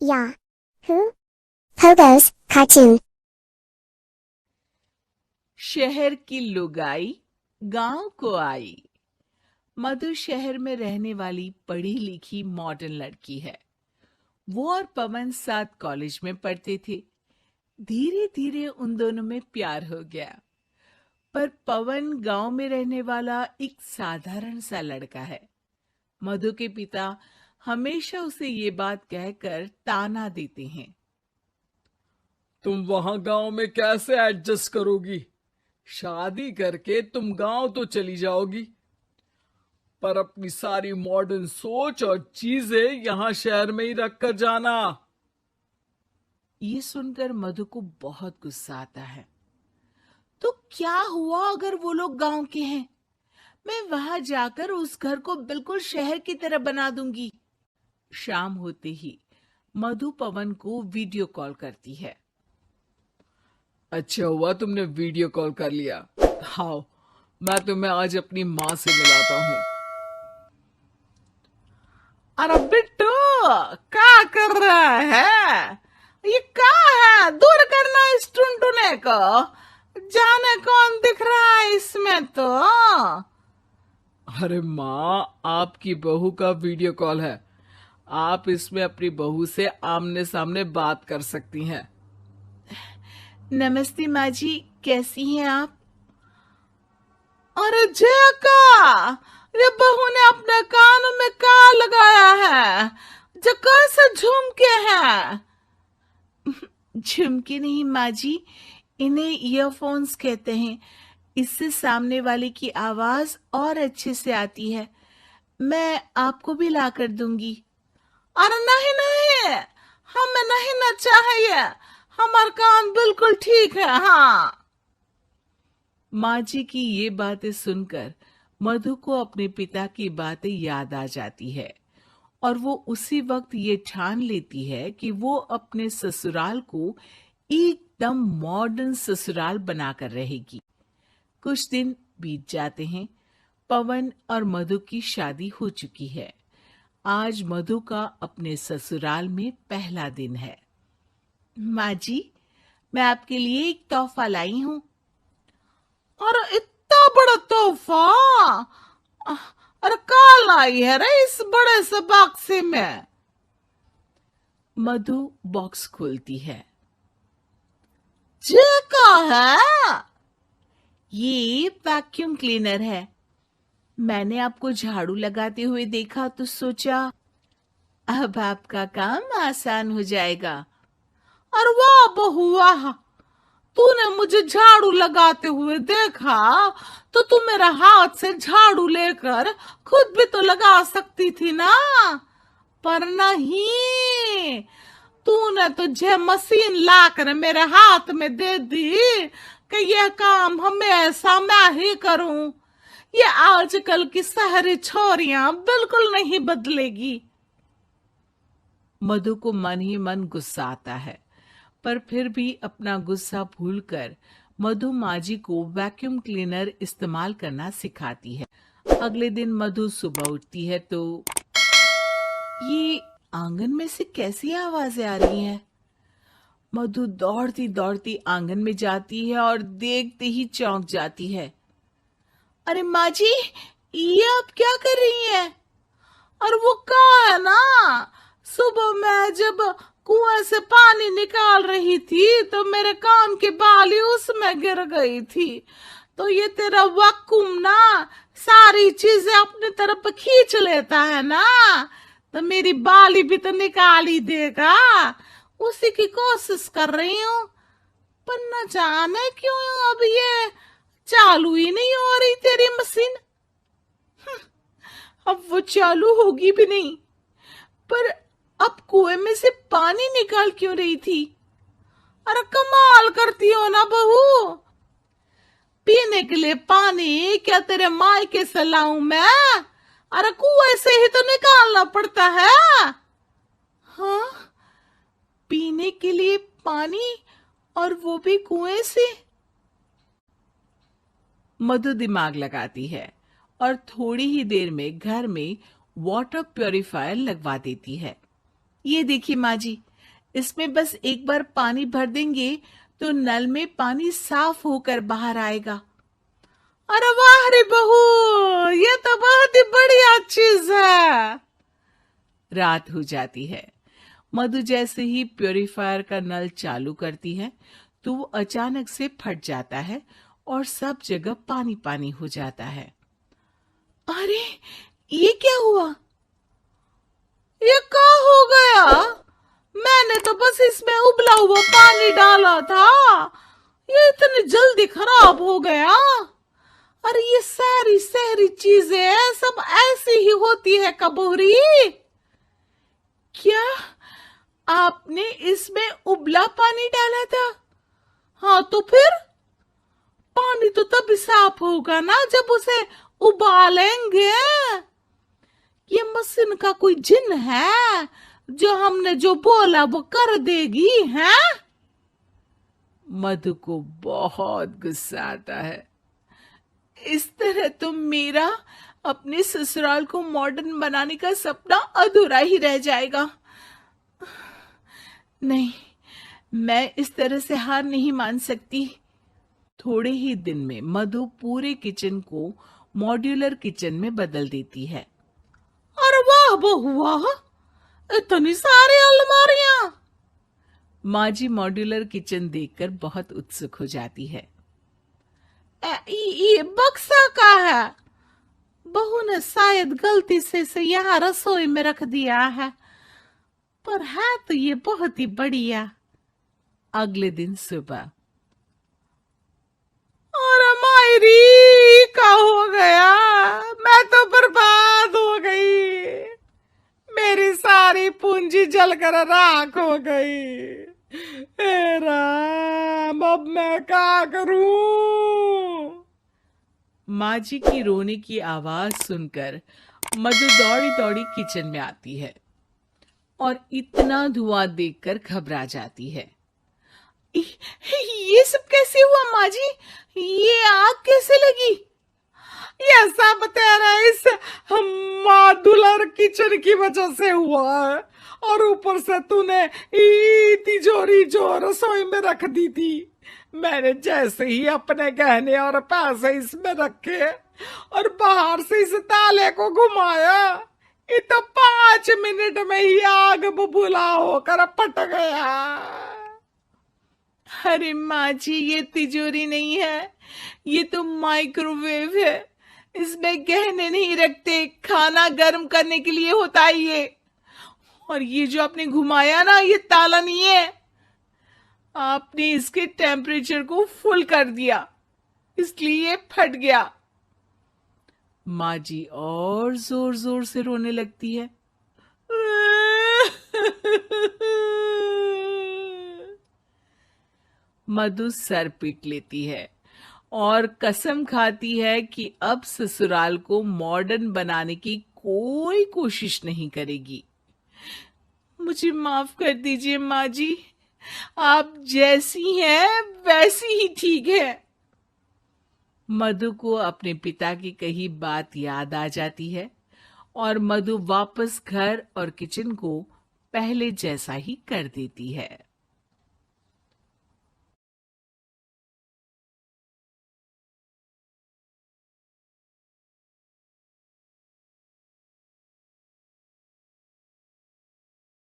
Yahoo! Pogo's cartoon. शहर की लुगाई गांव को आई। मधु शहर में रहने वाली पढ़ी लिखी मॉडर्न लड़की है। वो और पवन साथ कॉलेज में पढ़ते थे। धीरे धीरे उन दोनों में प्यार हो गया। पर पवन गांव में रहने वाला एक साधारण सा लड़का है। मधु के पिता हमेशा उसे ये बात कहकर ताना देते हैं। तुम वहां गांव में कैसे एडजस्ट करोगी? शादी करके तुम गांव तो चली जाओगी, पर अपनी सारी मॉडर्न सोच और चीजें यहां शहर में ही रख कर जाना। ये सुनकर मधु को बहुत गुस्सा आता है। तो क्या हुआ अगर वो लोग गांव के हैं? मैं वहां जाकर उस घर को बिल्कुल शहर की तरह बना दूंगी। शाम होते ही मधु पवन को वीडियो कॉल करती है। अच्छा हुआ तुमने वीडियो कॉल कर लिया। हाँ, मैं तुम्हें आज अपनी माँ से मिलाता हूँ। अरे बिट्टू, क्या कर रहा है? ये क्या है? दूर करना इस टुनटुने को। जाने कौन दिख रहा है इसमें तो। अरे माँ, आपकी बहू का वीडियो कॉल है। आप इसमें अपनी बहू से आमने सामने बात कर सकती हैं। नमस्ते माँ जी, कैसी हैं आप? अरे जेका, ये बहू ने अपने कान में क्या लगाया है? जो कैसे झुमके हैं? झुमके नहीं माँ जी, इन्हें ईयरफोन्स कहते हैं। इससे सामने वाले की आवाज और अच्छे से आती है। मैं आपको भी ला कर दूंगी। अरे नहीं नहीं, हमें नहीं ना चाहिए। हमारा कान बिल्कुल ठीक है। हाँ। माँ जी की ये बातें सुनकर मधु को अपने पिता की बातें याद आ जाती है और वो उसी वक्त ये ठान लेती है कि वो अपने ससुराल को एकदम मॉडर्न ससुराल बनाकर रहेगी। कुछ दिन बीत जाते हैं। पवन और मधु की शादी हो चुकी है। आज मधु का अपने ससुराल में पहला दिन है। माँ जी, मैं आपके लिए एक तोहफा लाई हूँ। और इतना बड़ा तोहफा? अरे कहाँ लाई है रे इस बड़े से बक्से में? मधु बॉक्स खोलती है। ये क्या है? ये वैक्यूम क्लीनर है। मैंने आपको झाड़ू लगाते हुए देखा तो सोचा अब आपका काम आसान हो जाएगा। और वाह बहू वाह, तूने मुझे झाड़ू लगाते हुए देखा तो तू मेरा हाथ से झाड़ू लेकर खुद भी तो लगा सकती थी ना। पर नहीं, तूने तो जे मशीन लाकर मेरे हाथ में दे दी कि यह काम हमेशा मैं ही करूं। ये आजकल की शहरी छोरियां बिल्कुल नहीं बदलेगी। मधु को मन ही मन गुस्सा आता है, पर फिर भी अपना गुस्सा भूलकर मधु माँ जी को वैक्यूम क्लीनर इस्तेमाल करना सिखाती है। अगले दिन मधु सुबह उठती है तो ये आंगन में से कैसी आवाजें आ रही हैं? मधु दौड़ती दौड़ती आंगन में जाती है और देखते ही चौंक जाती है। अरे माँ जी, ये आप क्या कर रही हैं? और वो कहा है ना, सुबह मैं जब कुएं से पानी निकाल रही थी तो मेरे कान की बाली उसमें गिर गई थी। तो ये तेरा वैक्यूम ना सारी चीजें अपनी तरफ खींच लेता है ना, तो मेरी बाली भी तो निकाल ही देगा। उसी की कोशिश कर रही हूँ, पर न जाने क्यों अब ये चालू ही नहीं हो रही तेरी मशीन। अब वो चालू होगी भी नहीं। पर अब कुएं में से पानी निकाल क्यों रही थी? अरे कमाल करती हो ना बहू। पीने के लिए पानी क्या तेरे मायके से लाऊं मैं? अरे कुएं से ही तो निकालना पड़ता है। हाँ, पीने के लिए पानी, और वो भी कुएं से। मधु दिमाग लगाती है और थोड़ी ही देर में घर में वाटर प्यूरिफायर लगवा देती है। ये देखिए माँ जी, इसमें बस एक बार पानी भर देंगे तो नल में पानी साफ होकर बाहर आएगा। अरे वाह रे बहू, ये तो बहुत ही बढ़िया चीज है। रात हो जाती है। मधु जैसे ही प्योरीफायर का नल चालू करती है तो वो अचानक से फट जाता है और सब जगह पानी पानी हो जाता है। अरे ये क्या हुआ? ये क्या हो गया? मैंने तो बस इसमें उबला हुआ पानी डाला था, ये इतनी जल्दी खराब हो गया। अरे ये सारी शहरी चीजें सब ऐसी ही होती है कबूरी। क्या आपने इसमें उबला पानी डाला था? हाँ तो फिर पानी तो तभी साफ होगा ना जब उसे उबालेंगे। ये मशीन का कोई जिन है जो हमने जो बोला वो कर देगी है? मधु को बहुत गुस्सा आता है। इस तरह तो मेरा अपने ससुराल को मॉडर्न बनाने का सपना अधूरा ही रह जाएगा। नहीं, मैं इस तरह से हार नहीं मान सकती। थोड़े ही दिन में मधु पूरे किचन को मॉड्यूलर किचन में बदल देती है। अरे वाह बहुआ, इतनी सारी अलमारियां। माँ जी मॉड्यूलर किचन देखकर बहुत उत्सुक हो जाती है। ये बक्सा का है। बहू ने शायद गलती से यहाँ रसोई में रख दिया है, पर है तो ये बहुत ही बढ़िया। अगले दिन सुबह। अरे मायरी, क्या हो गया? मैं तो बर्बाद हो गई, मेरी सारी पूंजी जलकर राख हो गई। हे राम, अब मैं क्या करूं? माँ जी की रोने की आवाज सुनकर मधु दौड़ी दौड़ी किचन में आती है और इतना धुआं देखकर घबरा जाती है। ये सब कैसे हुआ माँ जी? ये आग कैसे लगी? ये सब तेरा इस मॉड्यूलर किचन की वजह से हुआ है, और ऊपर से तूने तिजोरी जो रसोई में रख दी थी, मैंने जैसे ही अपने गहने और पैसे इसमें रखे और बाहर से इस ताले को घुमाया, ये तो 5 मिनट में ही आग बबूला होकर फट गया। अरे माँ जी, ये तिजोरी नहीं है, ये तो माइक्रोवेव है। इसमें गहने नहीं रखते, खाना गर्म करने के लिए होता है ये। और ये जो आपने घुमाया ना, ये ताला नहीं है, आपने इसके टेम्परेचर को फुल कर दिया, इसलिए फट गया। माँ जी और जोर जोर से रोने लगती है। मधु सर पीट लेती है और कसम खाती है कि अब ससुराल को मॉडर्न बनाने की कोई कोशिश नहीं करेगी। मुझे माफ कर दीजिए माँ जी, आप जैसी हैं वैसी ही ठीक है। मधु को अपने पिता की कही बात याद आ जाती है और मधु वापस घर और किचन को पहले जैसा ही कर देती है।